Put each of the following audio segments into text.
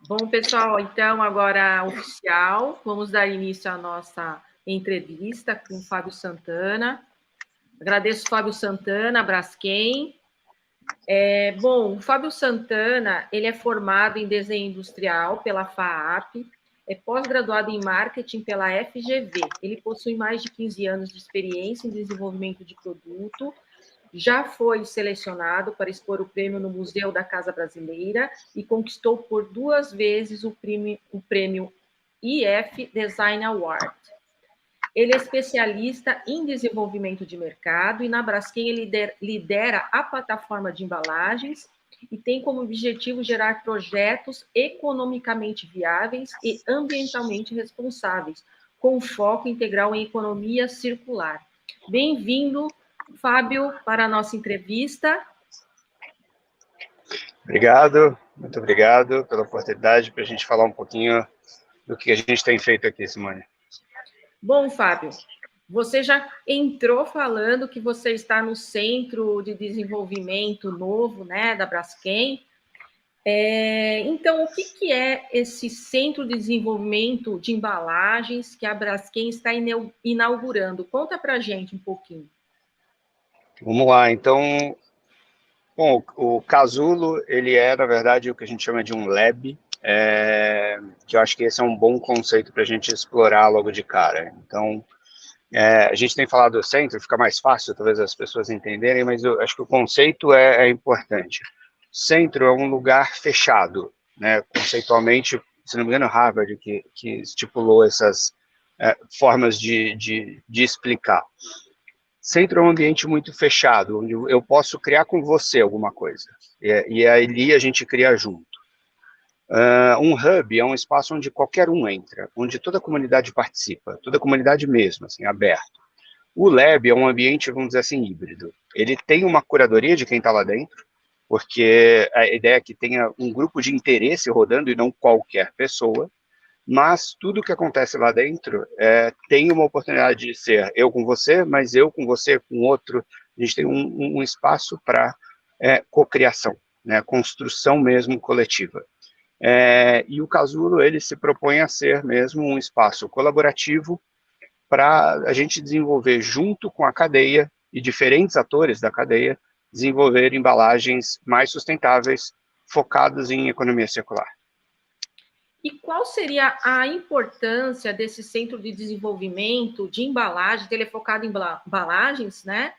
Bom, pessoal, então, agora oficial, vamos dar início à nossa entrevista com o Fábio Santana. Agradeço o Fábio Santana, Braskem. Bom, o Fábio Santana, ele é formado em desenho industrial pela FAAP, é pós-graduado em marketing pela FGV. Ele possui mais de 15 anos de experiência em desenvolvimento de produto, já foi selecionado para expor o prêmio no Museu da Casa Brasileira e conquistou por 2 vezes o prêmio IF Design Award. Ele é especialista em desenvolvimento de mercado e na Braskem ele lidera a plataforma de embalagens e tem como objetivo gerar projetos economicamente viáveis e ambientalmente responsáveis, com foco integral em economia circular. Bem-vindo, Fábio, para a nossa entrevista. Obrigado, muito obrigado pela oportunidade para a gente falar um pouquinho do que a gente tem feito aqui, Simone. Bom, Fábio, você já entrou falando que você está no Centro de Desenvolvimento Novo, né, da Braskem. Então, o que é esse Centro de Desenvolvimento de Embalagens que a Braskem está inaugurando? Conta para a gente um pouquinho. Vamos lá, então. Bom, o Casulo, ele é, na verdade, o que a gente chama de um lab, que eu acho que esse é um bom conceito para a gente explorar logo de cara. Então, a gente tem falado do centro, fica mais fácil, talvez, as pessoas entenderem, mas eu acho que o conceito é importante. Centro é um lugar fechado, né? Conceitualmente, se não me engano, Harvard que estipulou essas formas de explicar. Centro é um ambiente muito fechado, onde eu posso criar com você alguma coisa, e ali a gente cria junto. Um hub é um espaço onde qualquer um entra, onde toda a comunidade participa, toda a comunidade mesmo, assim, aberto. O lab é um ambiente, vamos dizer assim, híbrido. Ele tem uma curadoria de quem está lá dentro, porque a ideia é que tenha um grupo de interesse rodando e não qualquer pessoa, mas tudo que acontece lá dentro tem uma oportunidade de ser eu com você, mas eu com você, com outro. A gente tem um espaço para cocriação, né, construção mesmo coletiva. E o Casulo, ele se propõe a ser mesmo um espaço colaborativo para a gente desenvolver junto com a cadeia e diferentes atores da cadeia, desenvolver embalagens mais sustentáveis, focadas em economia circular. E qual seria a importância desse centro de desenvolvimento de embalagem, ele é focado em embalagens, né,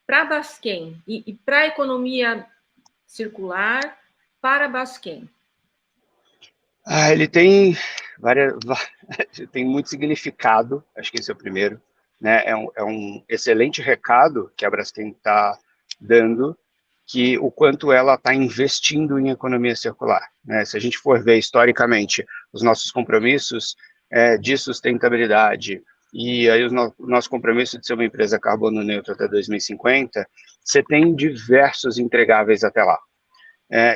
para a Braskem e para a economia circular para a Braskem? Ele tem tem muito significado, acho que esse é o primeiro, né? É um excelente recado que a Braskem está dando, que o quanto ela está investindo em economia circular, né? Se a gente for ver historicamente os nossos compromissos de sustentabilidade e aí o nosso compromisso de ser uma empresa carbono neutra até 2050, você tem diversos entregáveis até lá.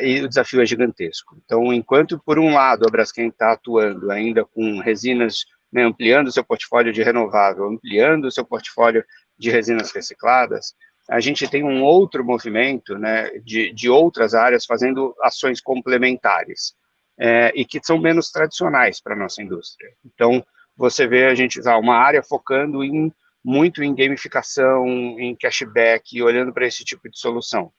E o desafio é gigantesco. Então, enquanto, por um lado, a Braskem está atuando ainda com resinas, né, ampliando o seu portfólio de renovável, ampliando o seu portfólio de resinas recicladas, a gente tem um outro movimento, né, de outras áreas fazendo ações complementares, e que são menos tradicionais para a nossa indústria. Então, você vê a gente usar uma área focando muito em gamificação, em cashback, olhando para esse tipo de solução.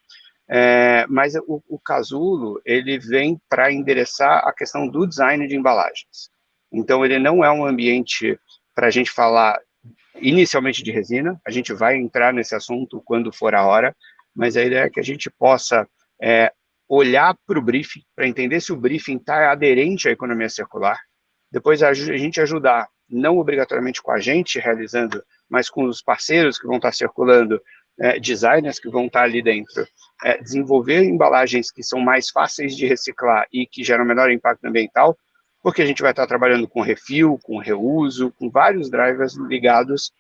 Mas o Casulo, ele vem para endereçar a questão do design de embalagens. Então, ele não é um ambiente para a gente falar inicialmente de resina, a gente vai entrar nesse assunto quando for a hora, mas a ideia é que a gente possa olhar para o briefing, para entender se o briefing está aderente à economia circular, depois a gente ajudar, não obrigatoriamente com a gente realizando, mas com os parceiros que vão estar circulando, designers que vão estar ali dentro, desenvolver embalagens que são mais fáceis de reciclar e que geram menor impacto ambiental, porque a gente vai estar trabalhando com refil, com reuso, com vários drivers ligados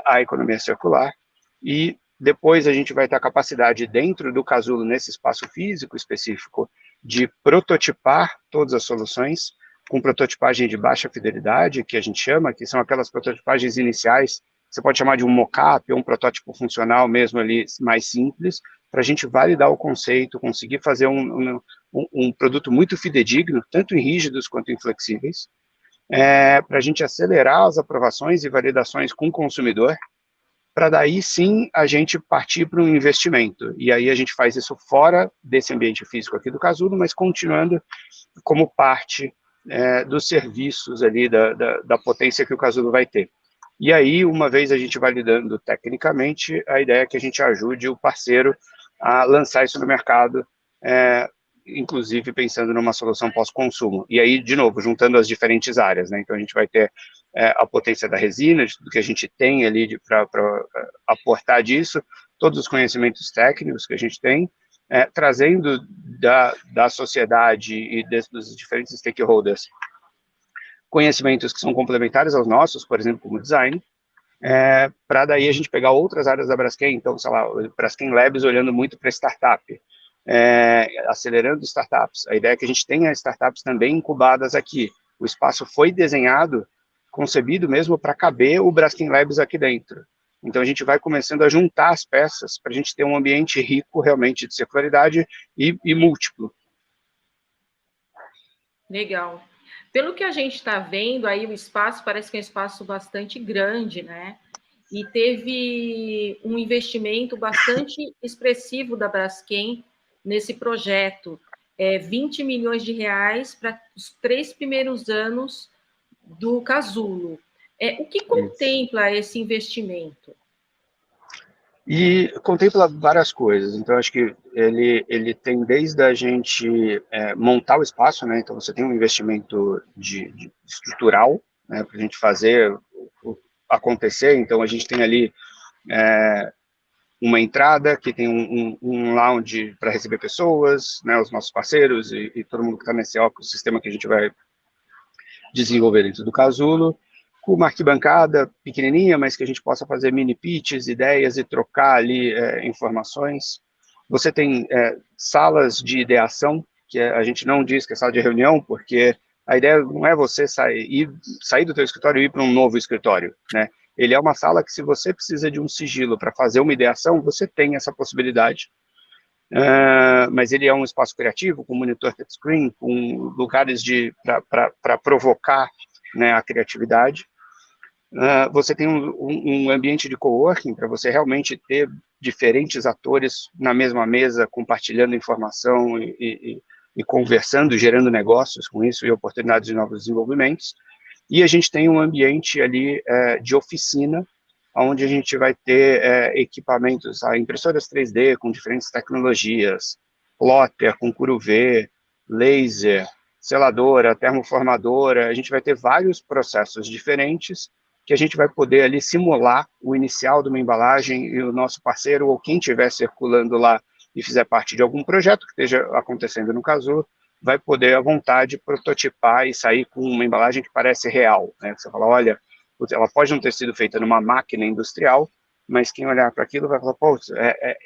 à economia circular, e depois a gente vai ter a capacidade dentro do Casulo, nesse espaço físico específico, de prototipar todas as soluções, com prototipagem de baixa fidelidade, que a gente chama, que são aquelas prototipagens iniciais, você pode chamar de um mock-up ou um protótipo funcional mesmo ali, mais simples, para a gente validar o conceito, conseguir fazer um um produto muito fidedigno, tanto em rígidos quanto em flexíveis, para a gente acelerar as aprovações e validações com o consumidor, para daí sim a gente partir para um investimento. E aí a gente faz isso fora desse ambiente físico aqui do Casulo, mas continuando como parte dos serviços ali, da potência que o Casulo vai ter. E aí, uma vez a gente validando tecnicamente, a ideia é que a gente ajude o parceiro a lançar isso no mercado, inclusive pensando numa solução pós-consumo. E aí, de novo, juntando as diferentes áreas, né? Então, a gente vai ter a potência da resina, de tudo que a gente tem ali para aportar disso, todos os conhecimentos técnicos que a gente tem, trazendo da sociedade e dos diferentes stakeholders conhecimentos que são complementares aos nossos, por exemplo, como design, para daí a gente pegar outras áreas da Braskem, então, sei lá, o Braskem Labs olhando muito para startup, acelerando startups. A ideia é que a gente tenha startups também incubadas aqui. O espaço foi desenhado, concebido mesmo para caber o Braskem Labs aqui dentro. Então, a gente vai começando a juntar as peças para a gente ter um ambiente rico, realmente, de circularidade e múltiplo. Legal. Pelo que a gente está vendo, aí o espaço parece que é um espaço bastante grande, né? E teve um investimento bastante expressivo da Braskem nesse projeto. 20 milhões de reais para os 3 primeiros anos do Casulo. O que contempla esse investimento? E contempla várias coisas. Então, acho que ele tem desde a gente montar o espaço, né? Então, você tem um investimento de estrutural, né? Para a gente fazer acontecer. Então, a gente tem ali uma entrada que tem um lounge para receber pessoas, né? Os nossos parceiros e todo mundo que está nesse ecossistema que a gente vai desenvolver dentro do Casulo, com uma arquibancada pequenininha, mas que a gente possa fazer mini pitches, ideias e trocar ali informações. Você tem salas de ideação, que a gente não diz que é sala de reunião, porque a ideia não é você sair do teu escritório e ir para um novo escritório, né? Ele é uma sala que, se você precisa de um sigilo para fazer uma ideação, você tem essa possibilidade. Mas ele é um espaço criativo, com monitor touchscreen, com lugares para provocar, né, a criatividade. Você tem um ambiente de coworking para você realmente ter diferentes atores na mesma mesa, compartilhando informação e conversando, gerando negócios com isso e oportunidades de novos desenvolvimentos. E a gente tem um ambiente ali de oficina, onde a gente vai ter equipamentos, impressoras 3D com diferentes tecnologias, plotter com CURV, laser, seladora, termoformadora. A gente vai ter vários processos diferentes que a gente vai poder ali simular o inicial de uma embalagem, e o nosso parceiro ou quem estiver circulando lá e fizer parte de algum projeto que esteja acontecendo no Casulo, vai poder à vontade prototipar e sair com uma embalagem que parece real, né? Você fala, olha, ela pode não ter sido feita numa máquina industrial, mas quem olhar para aquilo vai falar, pô,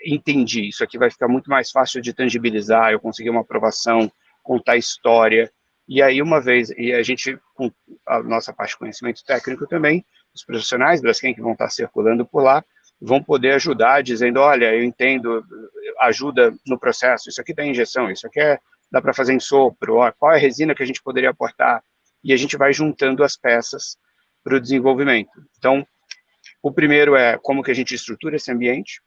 entendi, isso aqui vai ficar muito mais fácil de tangibilizar, eu consegui uma aprovação, contar história. E aí, uma vez, e a gente, com a nossa parte de conhecimento técnico também, os profissionais Braskem que vão estar circulando por lá, vão poder ajudar, dizendo, olha, eu entendo, ajuda no processo, isso aqui tem injeção, isso aqui dá para fazer em sopro, qual é a resina que a gente poderia aportar, e a gente vai juntando as peças para o desenvolvimento. Então, o primeiro é como que a gente estrutura esse ambiente,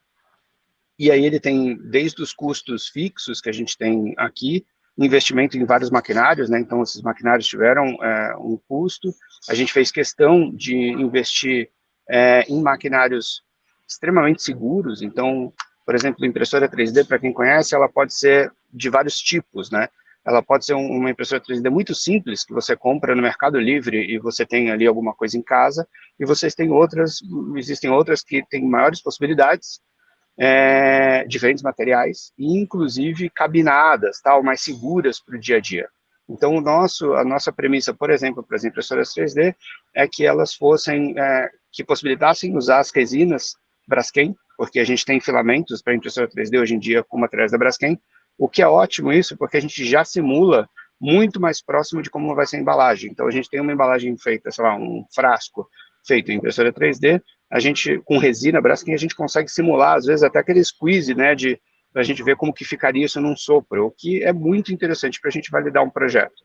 e aí ele tem desde os custos fixos que a gente tem aqui, investimento em vários maquinários, né? Então esses maquinários tiveram um custo, a gente fez questão de investir em maquinários extremamente seguros. Então, por exemplo, a impressora 3D, para quem conhece, ela pode ser de vários tipos, né? Ela pode ser uma impressora 3D muito simples, que você compra no Mercado Livre e você tem ali alguma coisa em casa, e existem outras que têm maiores possibilidades, diferentes materiais, e inclusive cabinadas, tal, mais seguras para o dia a dia. Então, a nossa premissa, por exemplo, para as impressoras 3D, é que elas que possibilitassem usar as resinas Braskem, porque a gente tem filamentos para impressora 3D hoje em dia com materiais da Braskem, o que é ótimo isso, porque a gente já simula muito mais próximo de como vai ser a embalagem. Então, a gente tem uma embalagem feita, sei lá, um frasco feito em impressora 3D, a gente, com resina Braskem, a gente consegue simular, às vezes, até aquele squeeze, né, de para a gente ver como que ficaria isso num sopro, o que é muito interessante para a gente validar um projeto.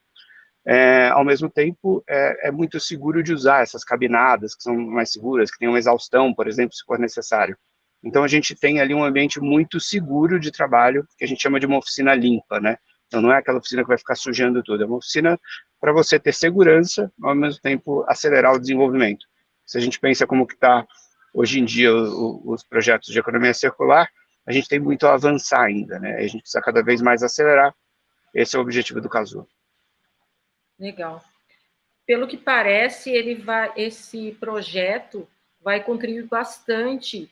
Ao mesmo tempo, é muito seguro de usar essas cabinadas, que são mais seguras, que tem uma exaustão, por exemplo, se for necessário. Então, a gente tem ali um ambiente muito seguro de trabalho, que a gente chama de uma oficina limpa, né? Então, não é aquela oficina que vai ficar sujando tudo, é uma oficina para você ter segurança, ao mesmo tempo acelerar o desenvolvimento. Se a gente pensa como que está hoje em dia os projetos de economia circular, a gente tem muito a avançar ainda, né? A gente precisa cada vez mais acelerar. Esse é o objetivo do Casulo. Legal. Pelo que parece, esse projeto vai contribuir bastante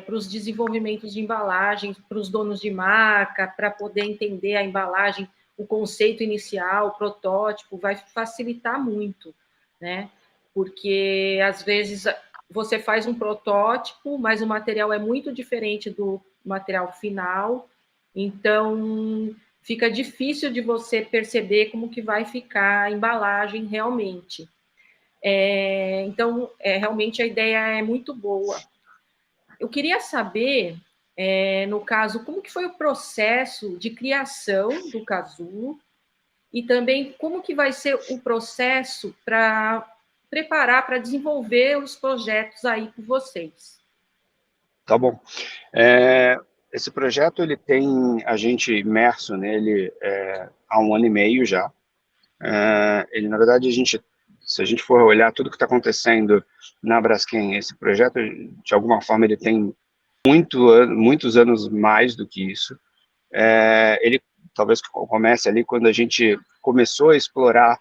para os desenvolvimentos de embalagens, para os donos de marca, para poder entender a embalagem, o conceito inicial, o protótipo, vai facilitar muito, né? Porque, às vezes, você faz um protótipo, mas o material é muito diferente do material final, então fica difícil de você perceber como que vai ficar a embalagem realmente. Então, realmente a ideia é muito boa. Eu queria saber, no caso, como que foi o processo de criação do Casulo e também como que vai ser o processo para preparar, para desenvolver os projetos aí com vocês. Tá bom. Esse projeto, ele tem a gente imerso nele há 1 ano e meio já. Ele, na verdade, se a gente for olhar tudo que está acontecendo na Braskem, esse projeto, de alguma forma, ele tem muitos anos mais do que isso. Ele talvez comece ali quando a gente começou a explorar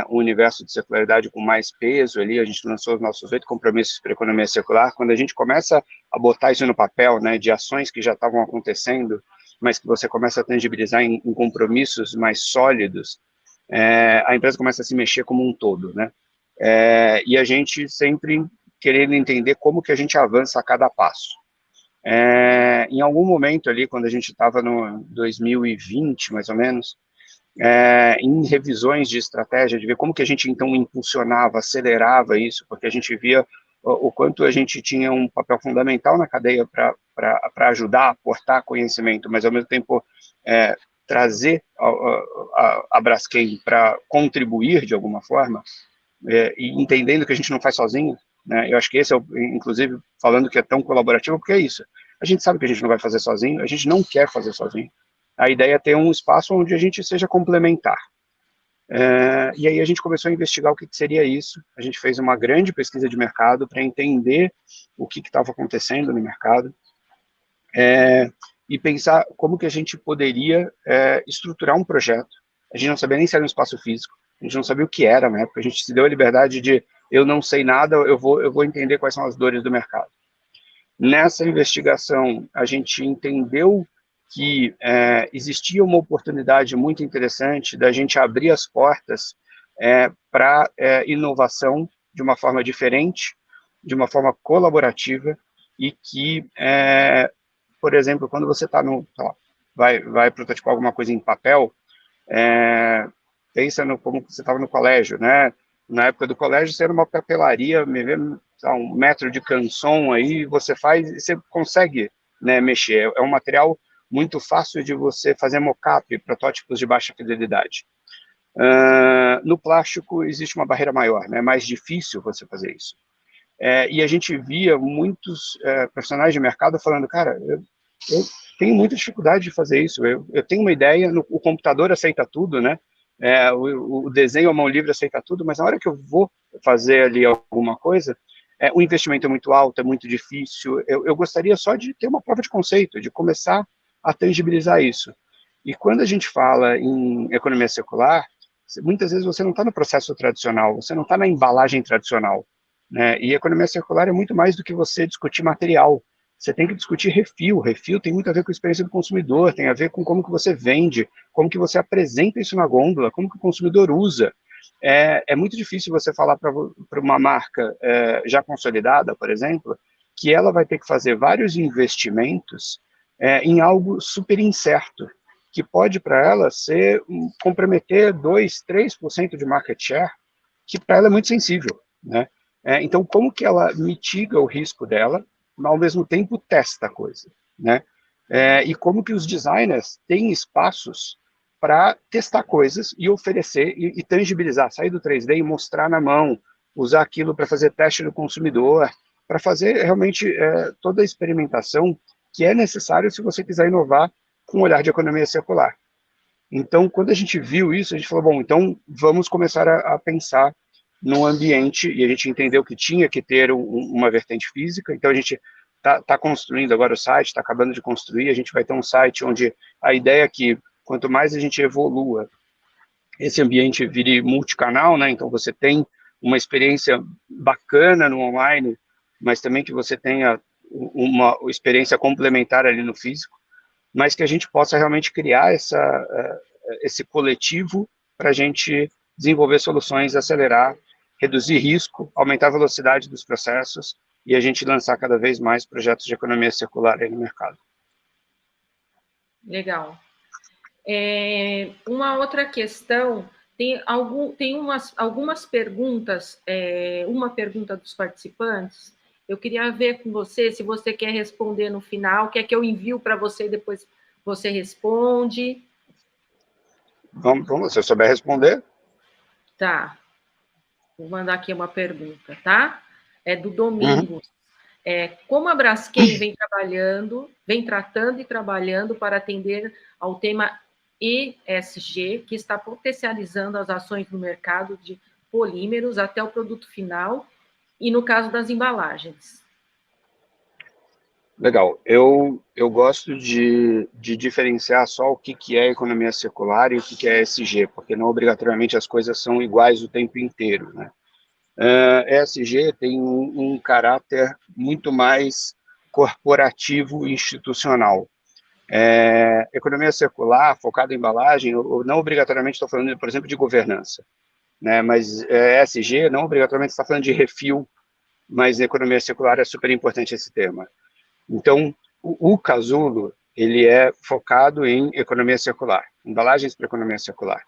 o universo de circularidade com mais peso ali, a gente lançou os nossos 8 compromissos para a economia circular. Quando a gente começa a botar isso no papel, né, de ações que já estavam acontecendo, mas que você começa a tangibilizar em compromissos mais sólidos, a empresa começa a se mexer como um todo, né? E a gente sempre querendo entender como que a gente avança a cada passo. Em algum momento ali, quando a gente estava no 2020, mais ou menos, em revisões de estratégia, de ver como que a gente, então, impulsionava, acelerava isso, porque a gente via o quanto a gente tinha um papel fundamental na cadeia para ajudar, aportar conhecimento, mas, ao mesmo tempo, trazer a Braskem para contribuir de alguma forma, e entendendo que a gente não faz sozinho, né? Eu acho que esse é, inclusive, falando que é tão colaborativo, porque é isso. A gente sabe que a gente não vai fazer sozinho, a gente não quer fazer sozinho. A ideia é ter um espaço onde a gente seja complementar. E aí a gente começou a investigar o que seria isso. A gente fez uma grande pesquisa de mercado para entender o que estava acontecendo no mercado, e pensar como que a gente poderia estruturar um projeto. A gente não sabia nem se era um espaço físico, a gente não sabia o que era na época, a gente se deu a liberdade de, eu não sei nada, eu vou entender quais são as dores do mercado. Nessa investigação, a gente entendeu que existia uma oportunidade muito interessante da gente abrir as portas para inovação de uma forma diferente, de uma forma colaborativa, e que, por exemplo, quando você está vai prototipar alguma coisa em papel, pensa como você estava no colégio, né? Na época do colégio, você era uma papelaria, um metro de canson aí, você faz e você consegue, né, mexer. É um material muito fácil de você fazer mock-up, protótipos de baixa fidelidade. No plástico existe uma barreira maior, né? É mais difícil você fazer isso. E a gente via muitos profissionais de mercado falando, cara, eu tenho muita dificuldade de fazer isso, eu tenho uma ideia, o computador aceita tudo, né? O desenho à mão livre aceita tudo, mas na hora que eu vou fazer ali alguma coisa, o investimento é muito alto, é muito difícil. Eu gostaria só de ter uma prova de conceito, de começar a tangibilizar isso. E quando a gente fala em economia circular, muitas vezes você não está no processo tradicional, você não está na embalagem tradicional, né? E economia circular é muito mais do que você discutir material. Você tem que discutir refil. Refil tem muito a ver com a experiência do consumidor, tem a ver com como que você vende, como que você apresenta isso na gôndola, como que o consumidor usa. É muito difícil você falar para uma marca já consolidada, por exemplo, que ela vai ter que fazer vários investimentos em algo super incerto, que pode para ela comprometer 2%, 3% de market share, que para ela é muito sensível, né? Então, como que ela mitiga o risco dela, mas ao mesmo tempo testa a coisa, né? e como que os designers têm espaços para testar coisas e oferecer e tangibilizar, sair do 3D e mostrar na mão, usar aquilo para fazer teste do consumidor, para fazer realmente toda a experimentação que é necessário se você quiser inovar com um olhar de economia circular. Então, quando a gente viu isso, a gente falou, bom, então vamos começar a pensar no ambiente, e a gente entendeu que tinha que ter uma vertente física, então a gente está construindo agora o site, está acabando de construir, a gente vai ter um site onde a ideia é que quanto mais a gente evolua, esse ambiente vire multicanal, né? Então você tem uma experiência bacana no online, mas também que você tenha uma experiência complementar ali no físico, mas que a gente possa realmente criar esse coletivo para a gente desenvolver soluções, acelerar, reduzir risco, aumentar a velocidade dos processos e a gente lançar cada vez mais projetos de economia circular aí no mercado. Legal. Uma outra questão, tem algumas perguntas, uma pergunta dos participantes, eu queria ver com você, se você quer responder no final, quer que eu envio para você e depois você responde. Vamos, se eu souber responder. Tá, vou mandar aqui uma pergunta, tá? É do Domingos. Como a Braskem vem tratando e trabalhando para atender ao tema ESG, que está potencializando as ações no mercado de polímeros até o produto final e no caso das embalagens. Legal. Eu gosto de diferenciar só o que é economia circular e o que é ESG, porque não obrigatoriamente as coisas são iguais o tempo inteiro, né? ESG tem um caráter muito mais corporativo e institucional. Economia circular, focada em embalagem, eu não obrigatoriamente estou falando, por exemplo, de governança, né? Mas ESG não obrigatoriamente está falando de refil, mas economia circular é super importante esse tema. Então, o Casulo, ele é focado em economia circular, embalagens para economia circular.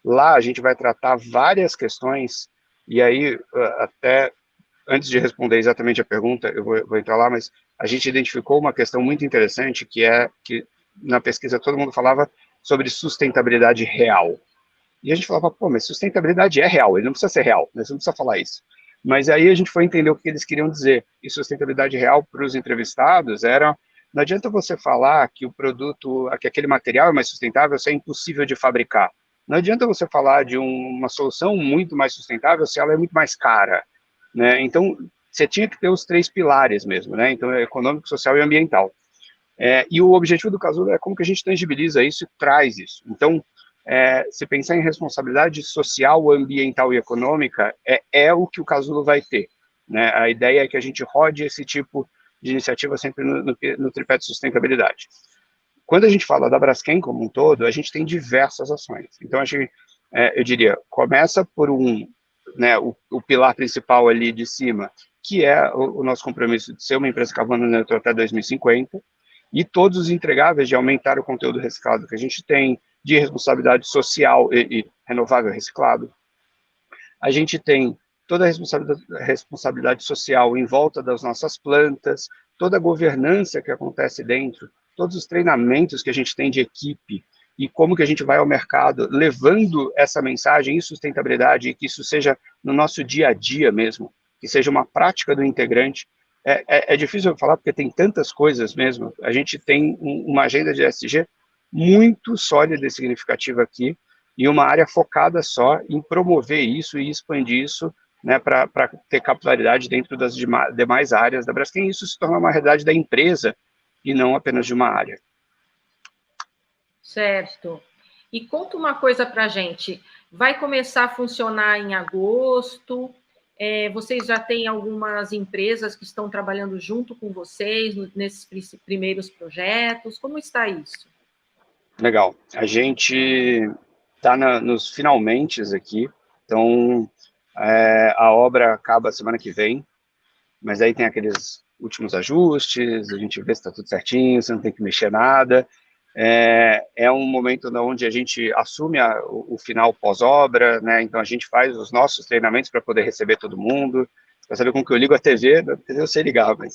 Lá a gente vai tratar várias questões, e aí, até antes de responder exatamente a pergunta, eu vou entrar lá, mas a gente identificou uma questão muito interessante, que é que na pesquisa todo mundo falava sobre sustentabilidade real. E a gente falava, pô, mas sustentabilidade é real, ele não precisa ser real, né? Você não precisa falar isso. Mas aí a gente foi entender o que eles queriam dizer. E sustentabilidade real para os entrevistados era, não adianta você falar que o produto, que aquele material é mais sustentável se é impossível de fabricar. Não adianta você falar de uma solução muito mais sustentável se ela é muito mais cara, né? Então, você tinha que ter os 3 pilares mesmo, né? Então, é econômico, social e ambiental. E o objetivo do Casulo é como que a gente tangibiliza isso e traz isso. Então, se pensar em responsabilidade social, ambiental e econômica, é o que o Casulo vai ter, né? A ideia é que a gente rode esse tipo de iniciativa sempre no tripé de sustentabilidade. Quando a gente fala da Braskem como um todo, a gente tem diversas ações. Então, eu diria, começa por né, o pilar principal ali de cima, que é o nosso compromisso de ser uma empresa carbono neutra até 2050, e todos os entregáveis de aumentar o conteúdo reciclado que a gente tem, de responsabilidade social e renovável reciclado. A gente tem toda a responsabilidade social em volta das nossas plantas, toda a governança que acontece dentro, todos os treinamentos que a gente tem de equipe e como que a gente vai ao mercado levando essa mensagem e sustentabilidade, e que isso seja no nosso dia a dia mesmo, que seja uma prática do integrante. É difícil eu falar porque tem tantas coisas mesmo. A gente tem uma agenda de ESG muito sólida e significativa aqui, e uma área focada só em promover isso e expandir isso, né, para ter capilaridade dentro das demais áreas da Braskem, e isso se tornar uma realidade da empresa e não apenas de uma área. Certo. E conta uma coisa para a gente, vai começar a funcionar em agosto? Vocês já têm algumas empresas que estão trabalhando junto com vocês nesses primeiros projetos? Como está isso? Legal. A gente está nos finalmente aqui, então a obra acaba semana que vem, mas aí tem aqueles últimos ajustes, a gente vê se está tudo certinho, você não tem que mexer nada. É um momento onde a gente assume o final pós-obra, né? Então a gente faz os nossos treinamentos para poder receber todo mundo, para saber como que eu ligo a TV, na TV eu sei ligar, mas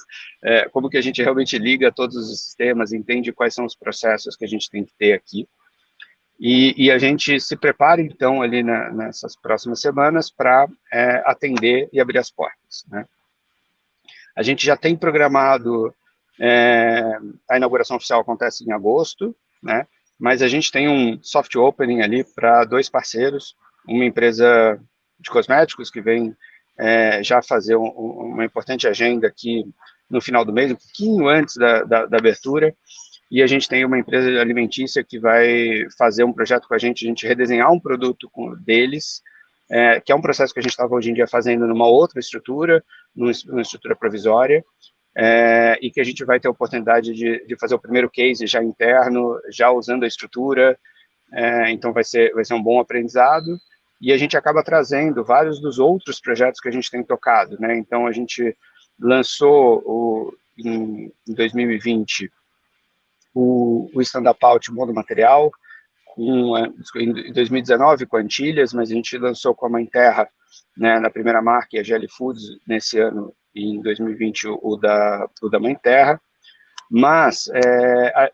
como que a gente realmente liga todos os sistemas, entende quais são os processos que a gente tem que ter aqui. E a gente se prepara, então, ali nessas próximas semanas para atender e abrir as portas, né? A gente já tem programado, a inauguração oficial acontece em agosto, né? Mas a gente tem um soft opening ali para 2 parceiros, uma empresa de cosméticos que vem já fazer uma importante agenda aqui no final do mês, um pouquinho antes da abertura, e a gente tem uma empresa alimentícia que vai fazer um projeto com a gente redesenhar um produto deles, que é um processo que a gente estava hoje em dia fazendo numa outra estrutura, numa estrutura provisória, e que a gente vai ter a oportunidade de fazer o primeiro case já interno, já usando a estrutura, então vai ser um bom aprendizado, e a gente acaba trazendo vários dos outros projetos que a gente tem tocado, né? Então a gente lançou em 2020 o stand-up out Modo Material, em 2019 com a Antilhas, mas a gente lançou com a Mãe Terra, né, na primeira marca, e a Gelli Foods nesse ano, e em 2020 o da Mãe Terra, mas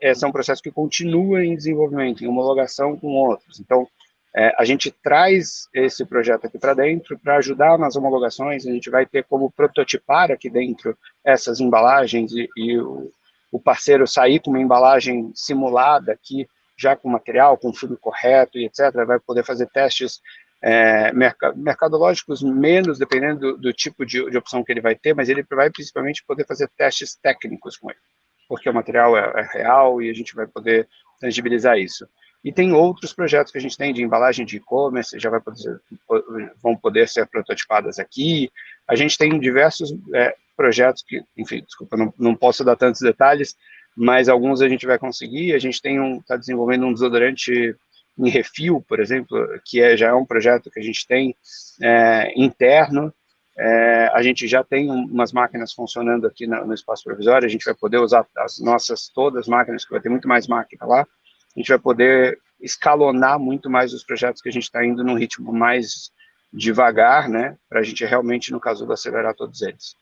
esse é um processo que continua em desenvolvimento, em homologação com outros. Então, a gente traz esse projeto aqui para dentro para ajudar nas homologações, a gente vai ter como prototipar aqui dentro essas embalagens e o parceiro sair com uma embalagem simulada aqui, já com material, com fundo correto e etc., vai poder fazer testes mercadológicos menos, dependendo do tipo de opção que ele vai ter, mas ele vai principalmente poder fazer testes técnicos com ele, porque o material é real e a gente vai poder tangibilizar isso. E tem outros projetos que a gente tem de embalagem de e-commerce, já vão poder ser prototipadas aqui. A gente tem diversos projetos que, enfim, desculpa, não posso dar tantos detalhes, mas alguns a gente vai conseguir. A gente está desenvolvendo um desodorante em refil, por exemplo, que já é um projeto que a gente tem interno. A gente já tem umas máquinas funcionando aqui no espaço provisório, a gente vai poder usar as nossas todas as máquinas, que vai ter muito mais máquina lá. A gente vai poder escalonar muito mais os projetos que a gente está indo num ritmo mais devagar, né, para a gente realmente, no caso, acelerar todos eles.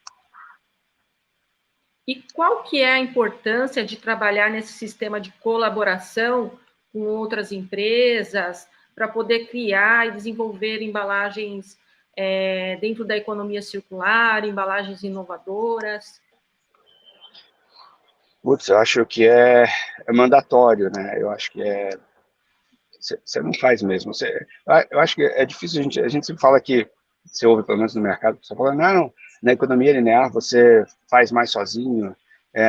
E qual que é a importância de trabalhar nesse sistema de colaboração com outras empresas para poder criar e desenvolver embalagens dentro da economia circular, embalagens inovadoras? Putz, eu acho que é mandatório, né? Eu acho que você não faz mesmo. Eu acho que é difícil, a gente sempre fala que, você ouve pelo menos no mercado, você fala, não, na economia linear você faz mais sozinho,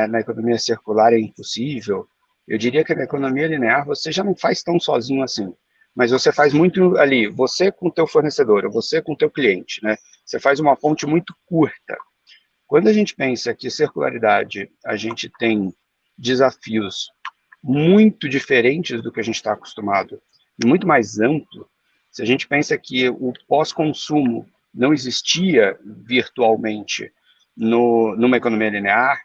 na economia circular é impossível. Eu diria que na economia linear você já não faz tão sozinho assim, mas você faz muito ali, você com o teu fornecedor, você com o teu cliente, né? Você faz uma ponte muito curta. Quando a gente pensa que circularidade, a gente tem desafios muito diferentes do que a gente está acostumado, e muito mais amplo. Se a gente pensa que o pós-consumo não existia virtualmente numa economia linear,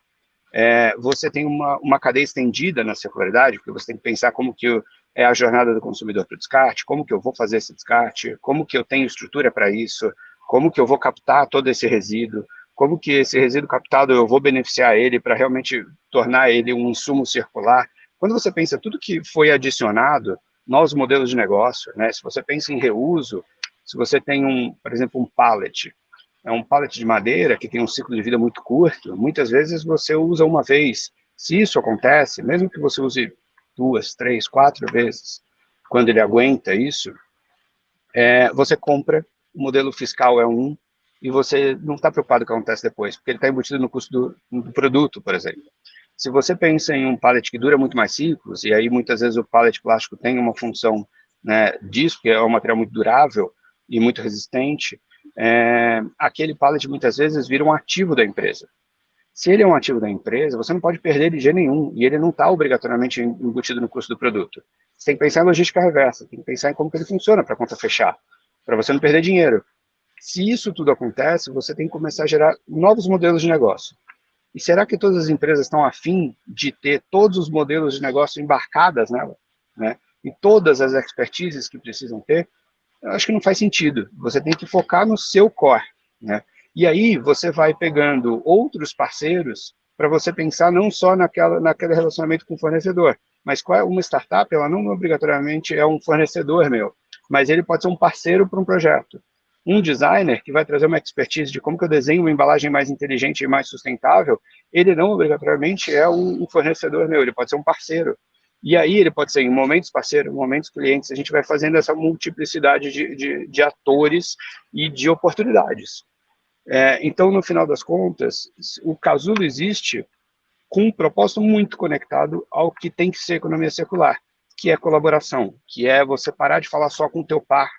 você tem uma cadeia estendida na circularidade, porque você tem que pensar como que é a jornada do consumidor para o descarte, como que eu vou fazer esse descarte, como que eu tenho estrutura para isso, como que eu vou captar todo esse resíduo, como que esse resíduo captado eu vou beneficiar ele para realmente tornar ele um insumo circular. Quando você pensa tudo que foi adicionado, novos modelos de negócio, né? Se você pensa em reuso, se você tem, por exemplo, um pallet, um pallet de madeira que tem um ciclo de vida muito curto, muitas vezes você usa uma vez. Se isso acontece, mesmo que você use 2, 3, 4 vezes, quando ele aguenta isso, você compra, o modelo fiscal é um, e você não está preocupado com o que acontece depois, porque ele está embutido no custo do produto, por exemplo. Se você pensa em um pallet que dura muito mais ciclos, e aí muitas vezes o pallet plástico tem uma função, né, disso, que é um material muito durável e muito resistente, aquele pallet muitas vezes vira um ativo da empresa. Se ele é um ativo da empresa, você não pode perder de jeito nenhum, e ele não está obrigatoriamente embutido no custo do produto. Você tem que pensar em logística reversa, tem que pensar em como que ele funciona para a conta fechar, para você não perder dinheiro. Se isso tudo acontece, você tem que começar a gerar novos modelos de negócio. E será que todas as empresas estão afim de ter todos os modelos de negócio embarcadas nela, né? E todas as expertises que precisam ter? Eu acho que não faz sentido. Você tem que focar no seu core, né? E aí você vai pegando outros parceiros para você pensar não só naquele relacionamento com o fornecedor, mas qual é uma startup, ela não obrigatoriamente é um fornecedor meu, mas ele pode ser um parceiro para um projeto. Um designer que vai trazer uma expertise de como que eu desenho uma embalagem mais inteligente e mais sustentável, ele não obrigatoriamente é um fornecedor meu, ele pode ser um parceiro. E aí ele pode ser em momentos parceiro, momentos clientes, a gente vai fazendo essa multiplicidade de atores e de oportunidades. Então, no final das contas, o Casulo existe com um propósito muito conectado ao que tem que ser economia circular, que é colaboração, que é você parar de falar só com o teu par,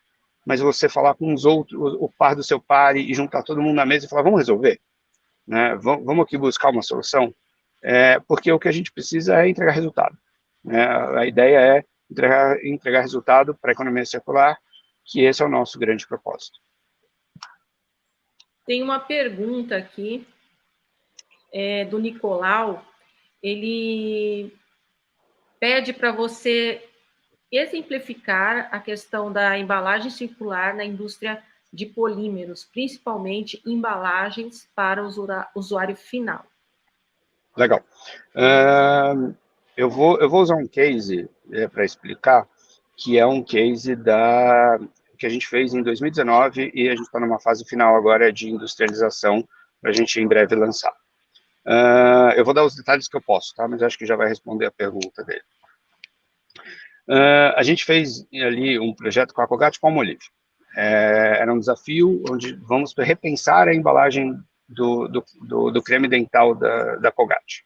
mas você falar com os outros, o par do seu par e juntar todo mundo na mesa e falar, vamos resolver, né? Vamos aqui buscar uma solução, porque o que a gente precisa é entregar resultado. Né? A ideia é entregar resultado para a economia circular, que esse é o nosso grande propósito. Tem uma pergunta aqui do Nicolau. Ele pede para você exemplificar a questão da embalagem circular na indústria de polímeros, principalmente embalagens para o usuário final. Legal. Eu vou usar um case para explicar, que é um case que a gente fez em 2019 e a gente está numa fase final agora de industrialização para a gente em breve lançar. Eu vou dar os detalhes que eu posso, tá? Mas acho que já vai responder a pergunta dele. A gente fez ali um projeto com a Colgate-Palmolive. Era um desafio onde vamos repensar a embalagem do creme dental da Colgate.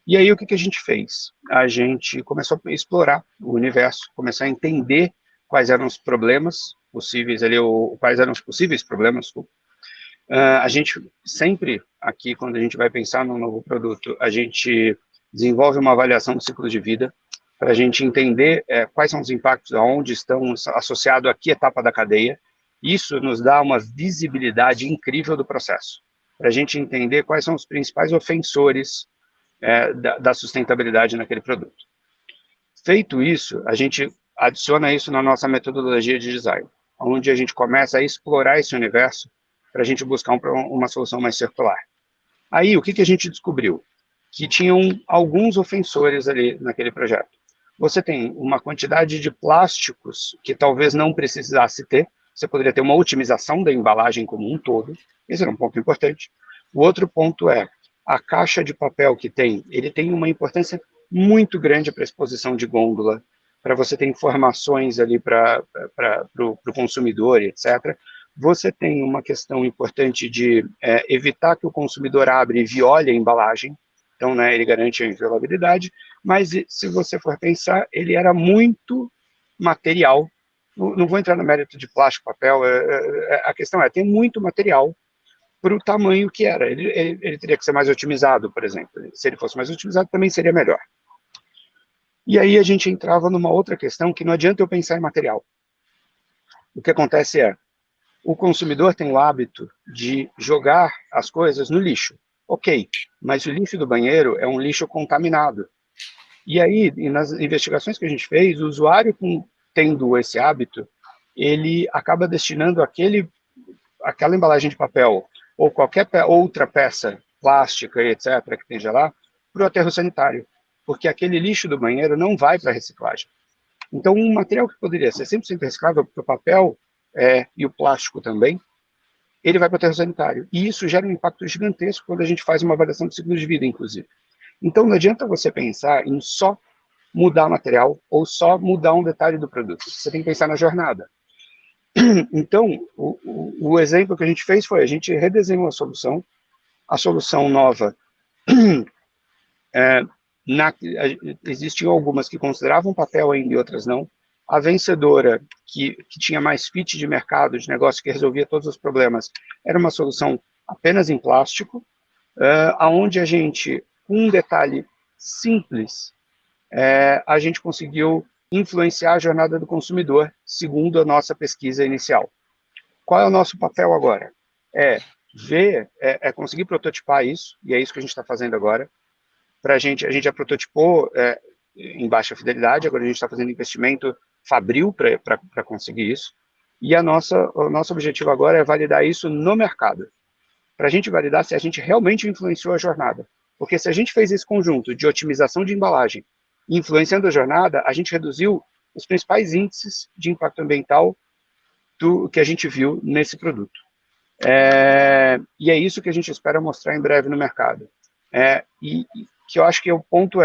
E aí, o que a gente fez? A gente começou a explorar o universo, começar a entender quais eram os problemas possíveis ali, quais eram os possíveis problemas. A gente sempre, aqui, quando a gente vai pensar num novo produto, a gente desenvolve uma avaliação do ciclo de vida, para a gente entender quais são os impactos, aonde estão associados a que etapa da cadeia. Isso nos dá uma visibilidade incrível do processo, para a gente entender quais são os principais ofensores da sustentabilidade naquele produto. Feito isso, a gente adiciona isso na nossa metodologia de design, onde a gente começa a explorar esse universo para a gente buscar uma solução mais circular. Aí, o que a gente descobriu? Que tinham alguns ofensores ali naquele projeto. Você tem uma quantidade de plásticos que talvez não precisasse ter, você poderia ter uma otimização da embalagem como um todo, esse era um ponto importante. O outro ponto é, a caixa de papel que ele tem uma importância muito grande para a exposição de gôndola, para você ter informações ali para o consumidor, etc. Você tem uma questão importante de evitar que o consumidor abra e viole a embalagem, então, né, ele garante a inviolabilidade, mas se você for pensar, ele era muito material. Não vou entrar no mérito de plástico, papel, a questão tem muito material para o tamanho que era. Ele teria que ser mais otimizado, por exemplo. Se ele fosse mais otimizado, também seria melhor. E aí a gente entrava numa outra questão que não adianta eu pensar em material. O que acontece o consumidor tem o hábito de jogar as coisas no lixo. Ok, mas o lixo do banheiro é um lixo contaminado. E aí, nas investigações que a gente fez, o usuário tendo esse hábito, ele acaba destinando aquela embalagem de papel ou qualquer outra peça plástica, etc., que esteja lá, para o aterro sanitário, porque aquele lixo do banheiro não vai para a reciclagem. Então, um material que poderia ser 100% reciclável, porque o papel e o plástico também, ele vai para o aterro sanitário. E isso gera um impacto gigantesco quando a gente faz uma avaliação de ciclo de vida, inclusive. Então, não adianta você pensar em só mudar material ou só mudar um detalhe do produto. Você tem que pensar na jornada. Então, o exemplo que a gente fez foi, a gente redesenhou a solução nova, existiam algumas que consideravam papel ainda e outras não. A vencedora, que tinha mais fit de mercado, de negócio, que resolvia todos os problemas, era uma solução apenas em plástico, onde a gente, com um detalhe simples, a gente conseguiu influenciar a jornada do consumidor, segundo a nossa pesquisa inicial. Qual é o nosso papel agora? Conseguir prototipar isso, e é isso que a gente está fazendo agora. A gente já prototipou em baixa fidelidade, agora a gente está fazendo investimento fabril para conseguir isso, e o nosso objetivo agora é validar isso no mercado. para a gente validar se a gente realmente influenciou a jornada. Porque se a gente fez esse conjunto de otimização de embalagem, influenciando a jornada, a gente reduziu os principais índices de impacto ambiental do que a gente viu nesse produto. E é isso que a gente espera mostrar em breve no mercado. E que eu acho que o ponto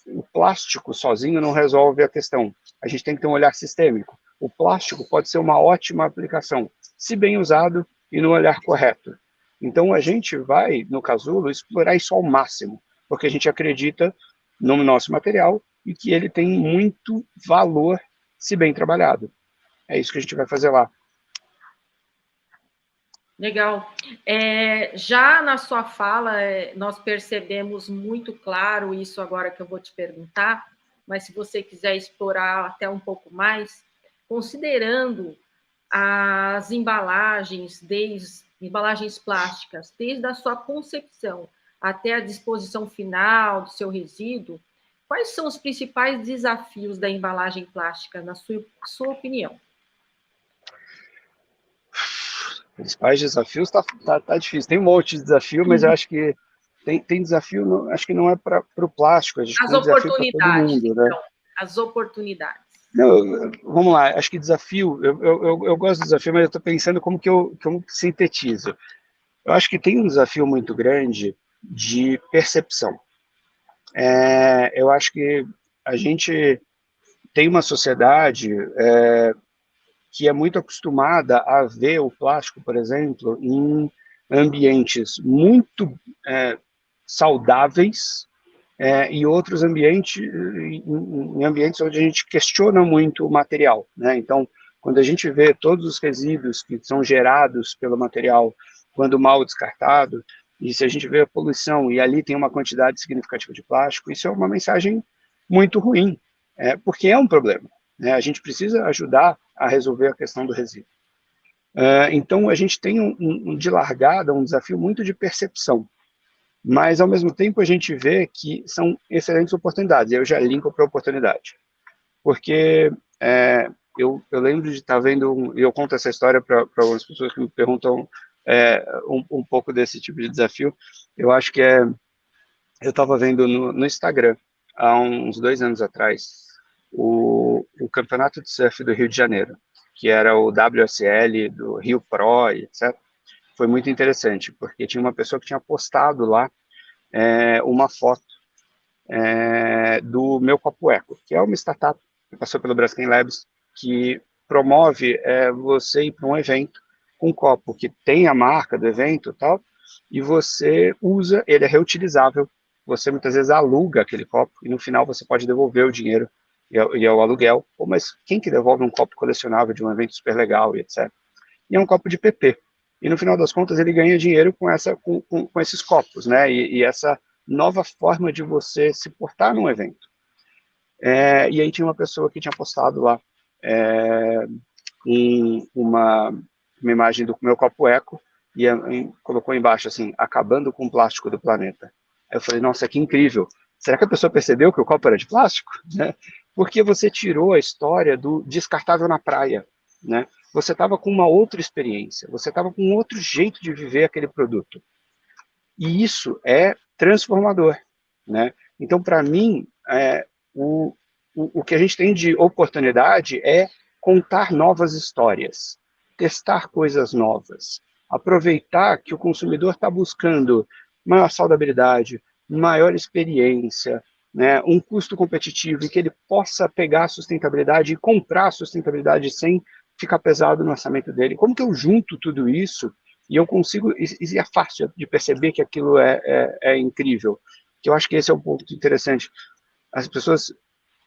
o plástico sozinho não resolve a questão. A gente tem que ter um olhar sistêmico. O plástico pode ser uma ótima aplicação, se bem usado e no olhar correto. Então, a gente vai, no Casulo, explorar isso ao máximo, porque a gente acredita no nosso material e que ele tem muito valor se bem trabalhado. É isso que a gente vai fazer lá. Legal. Já na sua fala, nós percebemos muito claro isso agora que eu vou te perguntar, mas se você quiser explorar até um pouco mais, considerando as embalagens, embalagens plásticas, desde a sua concepção até a disposição final do seu resíduo, quais são os principais desafios da embalagem plástica, na sua opinião? Principais desafios tá difícil. Tem um monte de desafio, mas eu acho que tem desafio, acho que não é para o plástico, acho que tem desafio para todo mundo, né? Então, as oportunidades. Não, vamos lá, acho que desafio, eu gosto do desafio, mas eu estou pensando como que eu sintetizo. Eu acho que tem um desafio muito grande de percepção. Eu acho que a gente tem uma sociedade que é muito acostumada a ver o plástico, por exemplo, em ambientes muito saudáveis e outros ambientes, em ambientes onde a gente questiona muito o material, né? Então, quando a gente vê todos os resíduos que são gerados pelo material quando mal descartado, e se a gente vê a poluição e ali tem uma quantidade significativa de plástico, isso é uma mensagem muito ruim, porque é um problema, né? A gente precisa ajudar a resolver a questão do resíduo. Então, a gente tem de largada um desafio muito de percepção, mas, ao mesmo tempo, a gente vê que são excelentes oportunidades, e eu já linko para a oportunidade. Porque eu lembro de estar vendo, e eu conto essa história para algumas pessoas que me perguntam um pouco desse tipo de desafio, eu acho que eu estava vendo no Instagram, há uns 2 anos atrás, o campeonato de surf do Rio de Janeiro, que era o WSL, do Rio Pro, etc. Foi muito interessante, porque tinha uma pessoa que tinha postado lá uma foto do Meu Copo Eco, que é uma startup que passou pelo Braskem Labs, que promove você ir para um evento com um copo que tem a marca do evento e tal, e você usa, ele é reutilizável, você muitas vezes aluga aquele copo, e no final você pode devolver o dinheiro e é o aluguel, mas quem que devolve um copo colecionável de um evento super legal e etc. E é um copo de PP. E no final das contas ele ganha dinheiro com esses copos, né? E essa nova forma de você se portar num evento. E aí tinha uma pessoa que tinha postado lá uma imagem do Meu Copo Eco e colocou embaixo assim, acabando com o plástico do planeta. Aí eu falei, nossa, que incrível. Será que a pessoa percebeu que o copo era de plástico? Né? Porque você tirou a história do descartável na praia, né? Você estava com uma outra experiência, você estava com outro jeito de viver aquele produto. E isso é transformador, né? Então, para mim, o que a gente tem de oportunidade é contar novas histórias, testar coisas novas, aproveitar que o consumidor está buscando maior saudabilidade, maior experiência, né, um custo competitivo e que ele possa pegar a sustentabilidade e comprar a sustentabilidade sem ficar pesado no orçamento dele. Como que eu junto tudo isso e eu consigo, e é fácil de perceber que aquilo é incrível, que eu acho que esse é um ponto interessante. As pessoas,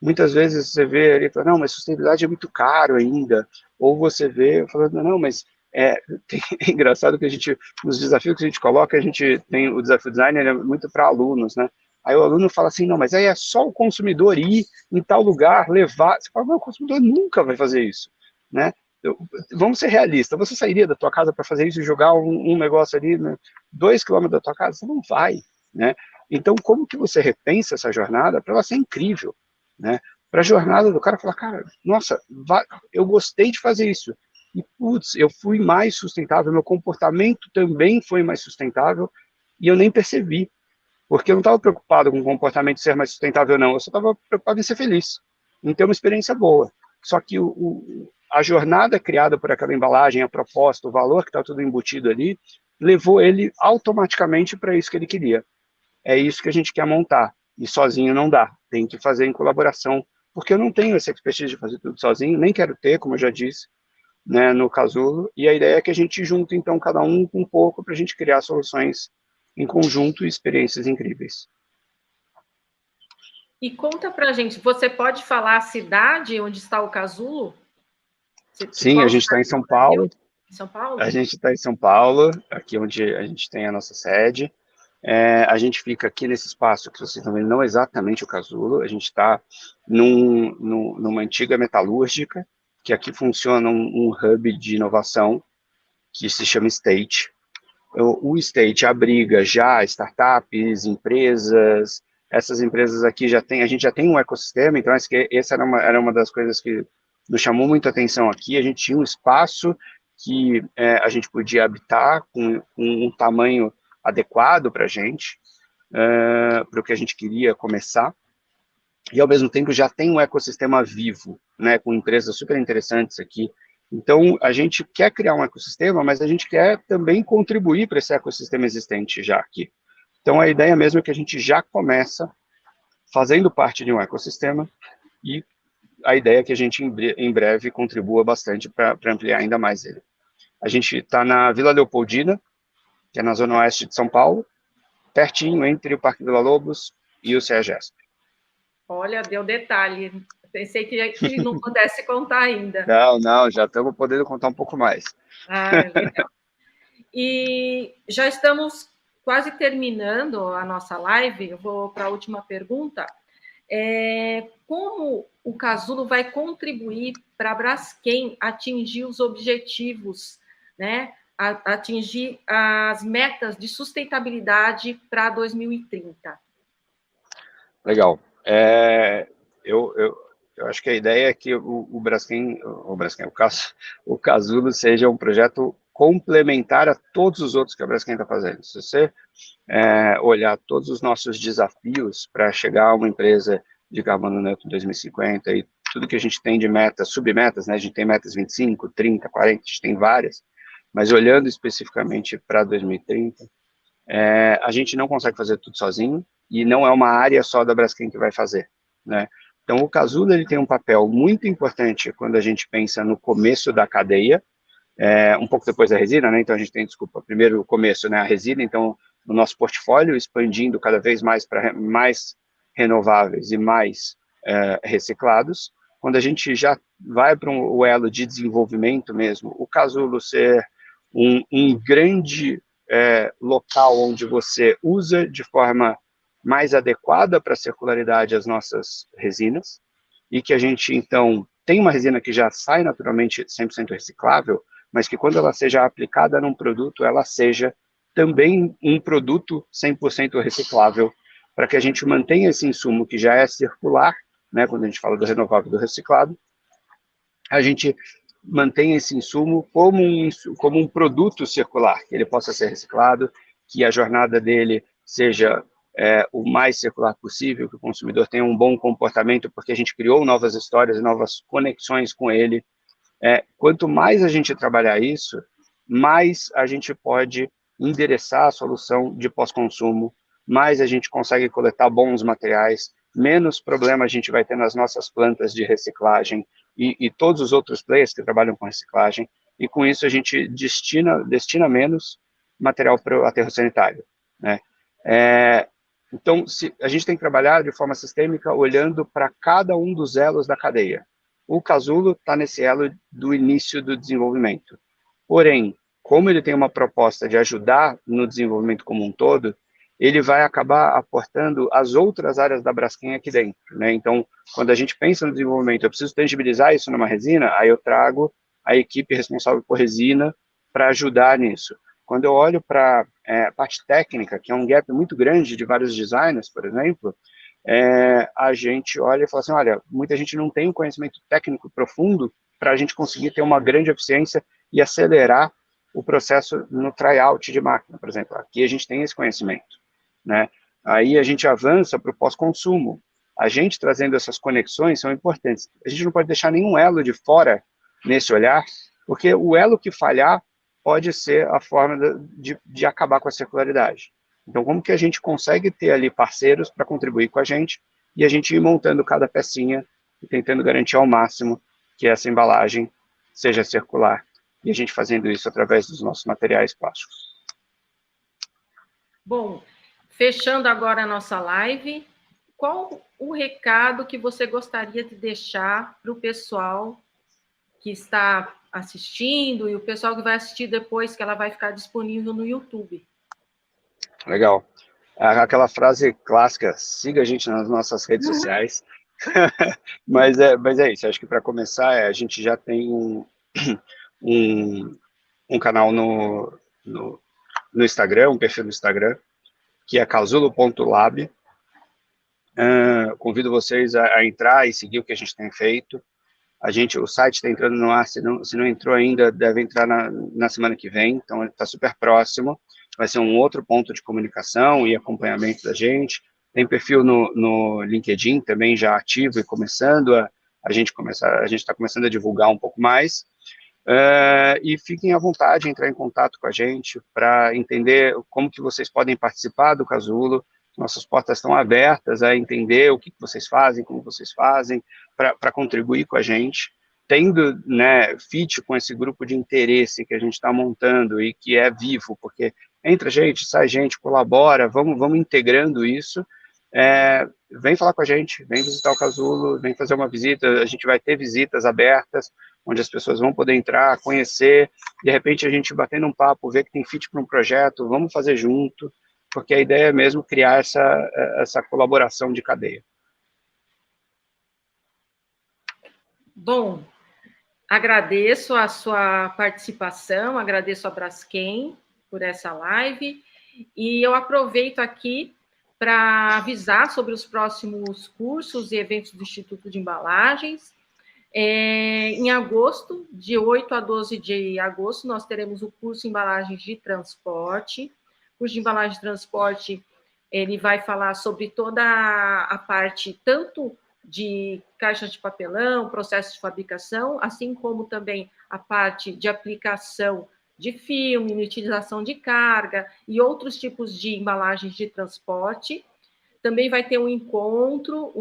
muitas vezes você vê ali, fala, não, mas sustentabilidade é muito caro ainda, ou você vê falando, não, mas é engraçado que a gente, nos desafios que a gente coloca, a gente tem o desafio design, ele é muito para alunos, né? Aí o aluno fala assim, não, mas aí é só o consumidor ir em tal lugar, levar, você fala, não, o consumidor nunca vai fazer isso, né? Vamos ser realistas, você sairia da tua casa para fazer isso e jogar um negócio ali, né, 2 quilômetros da tua casa? Você não vai, né? Então, como que você repensa essa jornada para ela ser incrível, né? Para a jornada do cara falar, cara, nossa, eu gostei de fazer isso, e, putz, eu fui mais sustentável, meu comportamento também foi mais sustentável, e eu nem percebi, porque eu não estava preocupado com o comportamento ser mais sustentável, não, eu só estava preocupado em ser feliz, em ter uma experiência boa. Só que a jornada criada por aquela embalagem, a proposta, o valor que está tudo embutido ali, levou ele automaticamente para isso que ele queria. É isso que a gente quer montar, e sozinho não dá, tem que fazer em colaboração, porque eu não tenho essa expertise de fazer tudo sozinho, nem quero ter, como eu já disse, né, no Casulo, e a ideia é que a gente junte, então, cada um com um pouco para a gente criar soluções em conjunto e experiências incríveis. E conta pra gente, você pode falar a cidade onde está o Casulo? Sim, a gente está em São Paulo. Em São Paulo? A gente está em São Paulo, aqui onde a gente tem a nossa sede. A gente fica aqui nesse espaço que vocês estão vendo, não exatamente o Casulo, a gente está numa antiga metalúrgica, que aqui funciona um hub de inovação, que se chama State. O State abriga já startups, empresas, essas empresas aqui a gente já tem um ecossistema, então essa era uma das coisas que nos chamou muita atenção aqui, a gente tinha um espaço que a gente podia habitar com um tamanho adequado para a gente, para o que a gente queria começar, e ao mesmo tempo já tem um ecossistema vivo, né, com empresas super interessantes aqui. Então, a gente quer criar um ecossistema, mas a gente quer também contribuir para esse ecossistema existente já aqui. Então, a ideia mesmo é que a gente já começa fazendo parte de um ecossistema, e a ideia é que a gente, em breve, contribua bastante para ampliar ainda mais ele. A gente está na Vila Leopoldina, que é na zona oeste de São Paulo, pertinho entre o Parque Vila Lobos e o CEAGESP. Olha, deu detalhe. Pensei que não pudesse contar ainda. Não, já estamos podendo contar um pouco mais. Ah, legal. E já estamos quase terminando a nossa live. Eu vou para a última pergunta. Como o Casulo vai contribuir para a Braskem atingir os objetivos, né? Atingir as metas de sustentabilidade para 2030? Legal. Eu acho que a ideia é que o Braskem, o Casulo seja um projeto complementar a todos os outros que a Braskem está fazendo. Se você olhar todos os nossos desafios para chegar a uma empresa de carbono neutro em 2050 e tudo que a gente tem de metas, submetas, né? A gente tem metas 25, 30, 40, a gente tem várias, mas olhando especificamente para 2030, a gente não consegue fazer tudo sozinho, e não é uma área só da Braskem que vai fazer, né? Então, o Casulo ele tem um papel muito importante quando a gente pensa no começo da cadeia, um pouco depois da resina, né? Então, a gente tem, primeiro o começo, né? A resina, então, no nosso portfólio, expandindo cada vez mais para mais renováveis e mais reciclados. Quando a gente já vai para o elo de desenvolvimento mesmo, o Casulo ser um grande local onde você usa de forma mais adequada para a circularidade as nossas resinas, e que a gente, então, tem uma resina que já sai naturalmente 100% reciclável, mas que quando ela seja aplicada num produto, ela seja também um produto 100% reciclável, para que a gente mantenha esse insumo que já é circular, né, quando a gente fala do renovável e do reciclado, a gente mantenha esse insumo como um produto circular, que ele possa ser reciclado, que a jornada dele seja o mais circular possível, que o consumidor tenha um bom comportamento, porque a gente criou novas histórias, novas conexões com ele. Quanto mais a gente trabalhar isso, mais a gente pode endereçar a solução de pós-consumo, mais a gente consegue coletar bons materiais, menos problema a gente vai ter nas nossas plantas de reciclagem e todos os outros players que trabalham com reciclagem, e com isso a gente destina menos material para o aterro sanitário, né? Então, a gente tem que trabalhar de forma sistêmica, olhando para cada um dos elos da cadeia. O Casulo está nesse elo do início do desenvolvimento. Porém, como ele tem uma proposta de ajudar no desenvolvimento como um todo, ele vai acabar aportando as outras áreas da Braskem aqui dentro, né? Então, quando a gente pensa no desenvolvimento, eu preciso tangibilizar isso numa resina, aí eu trago a equipe responsável por resina para ajudar nisso. Quando eu olho para a parte técnica, que é um gap muito grande de vários designers, por exemplo, a gente olha e fala assim, olha, muita gente não tem um conhecimento técnico profundo para a gente conseguir ter uma grande eficiência e acelerar o processo no tryout de máquina, por exemplo. Aqui a gente tem esse conhecimento, né? Aí a gente avança para o pós-consumo. A gente trazendo essas conexões são importantes. A gente não pode deixar nenhum elo de fora nesse olhar, porque o elo que falhar pode ser a forma de acabar com a circularidade. Então, como que a gente consegue ter ali parceiros para contribuir com a gente e a gente ir montando cada pecinha e tentando garantir ao máximo que essa embalagem seja circular. E a gente fazendo isso através dos nossos materiais plásticos. Bom, fechando agora a nossa live, qual o recado que você gostaria de deixar para o pessoal que está assistindo e o pessoal que vai assistir depois, que ela vai ficar disponível no YouTube? Legal. Aquela frase clássica, siga a gente nas nossas redes sociais. mas é isso, acho que para começar, a gente já tem um canal no Instagram, um perfil no Instagram, que é casulo.lab. Convido vocês a entrar e seguir o que a gente tem feito. O site está entrando no ar, se não entrou ainda, deve entrar na semana que vem, então ele está super próximo. Vai ser um outro ponto de comunicação e acompanhamento da gente. Tem perfil no LinkedIn também já ativo e começando a gente está começando a divulgar um pouco mais. E fiquem à vontade de entrar em contato com a gente para entender como que vocês podem participar do Casulo. Nossas portas estão abertas a entender o que vocês fazem, como vocês fazem, para contribuir com a gente, tendo, né, fit com esse grupo de interesse que a gente está montando e que é vivo, porque entra gente, sai gente, colabora, vamos integrando isso. Vem falar com a gente, vem visitar o Casulo, vem fazer uma visita, a gente vai ter visitas abertas, onde as pessoas vão poder entrar, conhecer, de repente a gente batendo um papo, ver que tem fit para um projeto, vamos fazer junto, porque a ideia é mesmo criar essa colaboração de cadeia. Bom, agradeço a sua participação, agradeço a Braskem por essa live, e eu aproveito aqui para avisar sobre os próximos cursos e eventos do Instituto de Embalagens. Em agosto, de 8 a 12 de agosto, nós teremos o curso Embalagens de Transporte. O curso de Embalagens de Transporte, ele vai falar sobre toda a parte, tanto de caixas de papelão, processo de fabricação, assim como também a parte de aplicação de filme, utilização de carga e outros tipos de embalagens de transporte. Também vai ter um encontro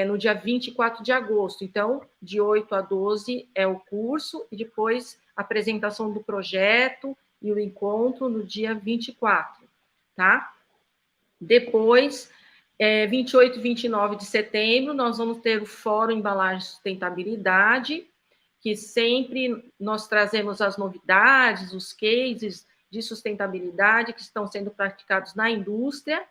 no dia 24 de agosto. Então, de 8 a 12 é o curso, e depois a apresentação do projeto e o encontro no dia 24, tá? Depois, 28 e 29 de setembro, nós vamos ter o Fórum Embalagem e Sustentabilidade, que sempre nós trazemos as novidades, os cases de sustentabilidade que estão sendo praticados na indústria,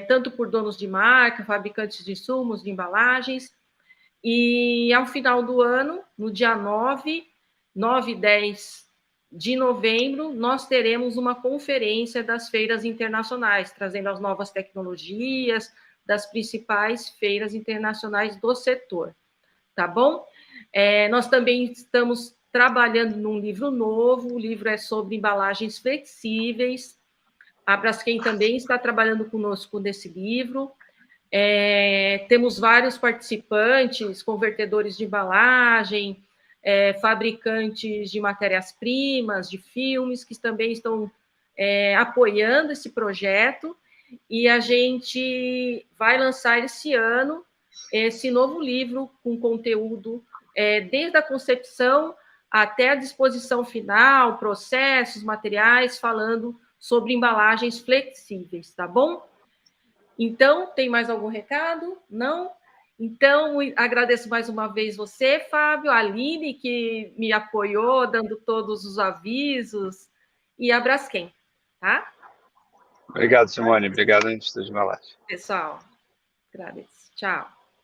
tanto por donos de marca, fabricantes de insumos, de embalagens. E ao final do ano, no dia 9 e 10 de novembro, nós teremos uma conferência das feiras internacionais, trazendo as novas tecnologias das principais feiras internacionais do setor, tá bom? Nós também estamos trabalhando num livro novo, o livro é sobre embalagens flexíveis. A Braskem também está trabalhando conosco nesse livro. Temos vários participantes, convertedores de embalagem, fabricantes de matérias-primas, de filmes, que também estão apoiando esse projeto, e a gente vai lançar esse ano esse novo livro com conteúdo desde a concepção até a disposição final, processos, materiais, falando sobre embalagens flexíveis, tá bom? Então, tem mais algum recado? Não? Então, agradeço mais uma vez você, Fábio, a Aline, que me apoiou, dando todos os avisos, e a Braskem, tá? Obrigado, Simone. Obrigado, Instituto de Embalagem. Pessoal, agradeço. Tchau.